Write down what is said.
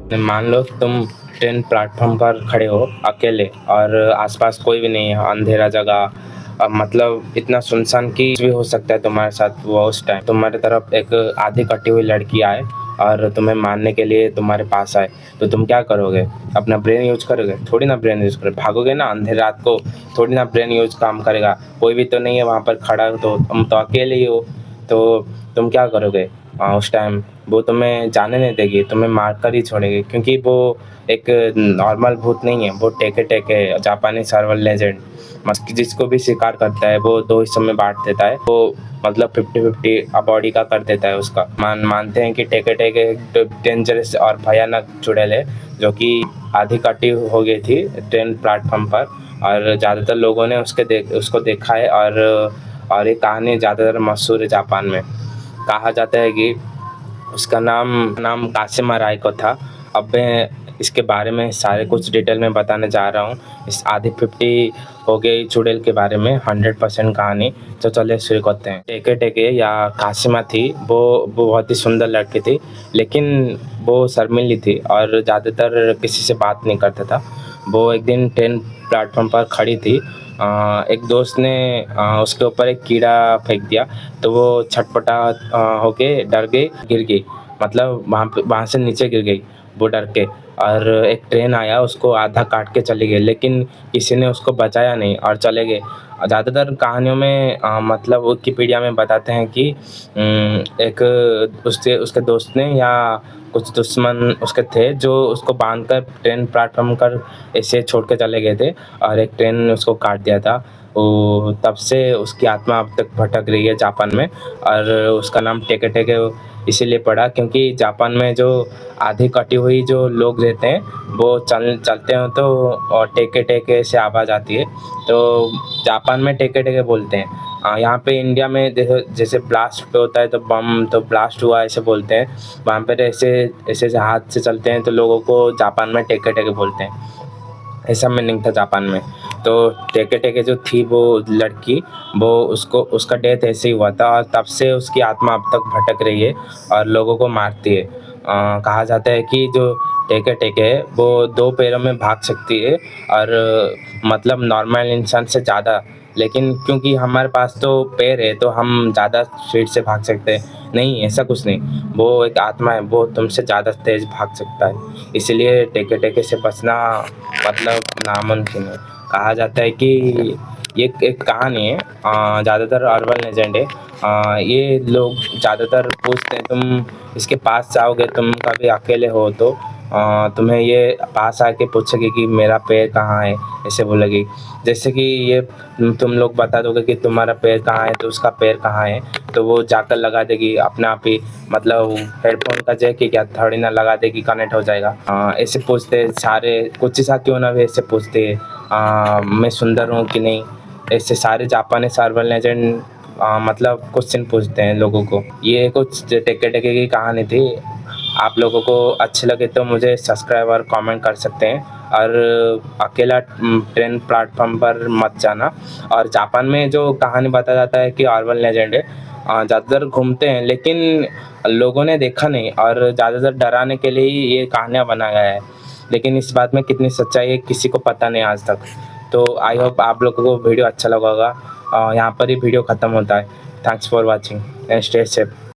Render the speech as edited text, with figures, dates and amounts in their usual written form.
मान लो तुम train platform पर खड़े हो अकेले और आसपास कोई भी नहीं है, अंधेरा जगह। मतलब इतना सुनसान कि कुछ भी हो सकता है तुम्हारे साथ। वो उस टाइम तुम्हारी तरफ एक आधी कटी हुई लड़की आए और तुम्हें मारने के लिए तुम्हारे पास आए, तो तुम क्या करोगे? अपना ब्रेन यूज करोगे? थोड़ी ना ब्रेन यूज करोगे, भागोगे ना। अंधेरी रात को थोड़ी ना ब्रेन यूज काम करेगा, कोई भी तो नहीं है वहाँ पर खड़ा, तो तुम तो अकेले ही हो। तो तुम क्या करोगे? उस टाइम वो तुम्हें जाने नहीं देगी, तुम्हें मार कर ही छोड़ेगी, क्योंकि वो एक नॉर्मल भूत नहीं है, वो टेके टेके जापानी सर्वर लेजेंड जिसको भी शिकार करता है वो दो हिस्सों में बांट देता है। वो मतलब 50-50 बॉडी का कर देता है उसका। मानते हैं कि टेके टेके डेंजरस और भयानक चुड़ैल है, जो कि आधी कटी हो गई थी ट्रेन प्लेटफॉर्म पर, और ज़्यादातर लोगों ने उसको देखा है। और ये कहानी ज़्यादातर मशहूर है जापान में। कहा जाता है कि उसका नाम नाम कासिमा राय को था। अब मैं इसके बारे में सारे कुछ डिटेल में बताने जा रहा हूँ, इस आधी 50 हो गई चुड़ैल के बारे में 100% कहानी। तो चलिए शुरू करते हैं। टेके टेके या कासिमा थी, वो बहुत ही सुंदर लड़की थी, लेकिन वो शर्मीली थी और ज़्यादातर किसी से बात नहीं करता था। वो एक दिन ट्रेन प्लेटफॉर्म पर खड़ी थी। एक दोस्त ने उसके ऊपर एक कीड़ा फेंक दिया, तो वो छटपटा होके डर गई, गिर गई। मतलब वहाँ से नीचे गिर गई वो डर के। और एक ट्रेन आया, उसको आधा काट के चली गई, लेकिन किसी ने उसको बचाया नहीं और चले गए। ज़्यादातर कहानियों में मतलब विकिपीडिया में बताते हैं कि एक उसके उसके दोस्त ने या कुछ दुश्मन उसके थे जो उसको बांध कर ट्रेन प्लेटफॉर्म कर ऐसे छोड़ के चले गए थे, और एक ट्रेन ने उसको काट दिया था। वो तब से उसकी आत्मा अब तक भटक रही है जापान में। और उसका नाम टेके टेके इसीलिए पड़ा क्योंकि जापान में जो आधी कटी हुई जो लोग रहते हैं, वो चलते हैं तो और टेके टेके से आवाज़ आती है, तो जापान में टेके टेके बोलते हैं। यहाँ पे इंडिया में देखो, जैसे ब्लास्ट पे होता है तो बम, तो ब्लास्ट हुआ ऐसे बोलते हैं। वहाँ पर ऐसे ऐसे ऐसे हाथ से चलते हैं तो लोगों को जापान में टेके टेके बोलते हैं। ऐसा मीनिंग था जापान में। तो टेके टेके जो थी वो लड़की, वो उसको उसका डेथ ऐसे ही हुआ था, और तब से उसकी आत्मा अब तक भटक रही है और लोगों को मारती है। कहा जाता है कि जो टेके टेके है वो दो पैरों में भाग सकती है, और मतलब नॉर्मल इंसान से ज़्यादा। लेकिन क्योंकि हमारे पास तो पैर है तो हम ज़्यादा स्पीड से भाग सकते हैं, नहीं ऐसा कुछ नहीं। वो एक आत्मा है, वो तुमसे ज़्यादा तेज़ भाग सकता है, इसलिए टेके टेके से बचना मतलब नामुमकिन है। कहा जाता है कि ये एक कहानी है, ज़्यादातर अर्बन लेजेंड है। ये लोग ज़्यादातर पूछते हैं, तुम इसके पास जाओगे, तुम कभी अकेले हो तो तुम्हें ये पास आके पूछेगी कि मेरा पैर कहाँ है, ऐसे बोलेगी। जैसे कि ये तुम लोग बता दोगे कि तुम्हारा पैर कहाँ है, तो उसका पैर कहाँ है, तो वो जाकर लगा देगी अपने आप ही। मतलब हेडफोन का जैक ही क्या, थोड़ी ना लगा देगी, कनेक्ट हो जाएगा। ऐसे पूछते हैं सारे, कुछ ही साथ क्यों ना भी ऐसे पूछते हैं मैं सुंदर हूँ कि नहीं। ऐसे सारे जापानी सर्वाइवल लेजेंड मतलब क्वेश्चन पूछते हैं लोगों को। ये कुछ टेके टेके की कहानी थी। आप लोगों को अच्छे लगे तो मुझे सब्सक्राइब और कमेंट कर सकते हैं, और अकेला ट्रेन प्लेटफॉर्म पर मत जाना। और जापान में जो कहानी बताया जाता है कि अर्बन लेजेंड है, ज़्यादातर घूमते हैं लेकिन लोगों ने देखा नहीं, और ज़्यादातर डराने के लिए ही ये कहानियाँ बनाया गया है। लेकिन इस बात में कितनी सच्चाई है किसी को पता नहीं आज तक। तो आई होप आप लोगों को वीडियो अच्छा लगा होगा। यहाँ पर ही वीडियो ख़त्म होता है। Thanks for watching and stay safe.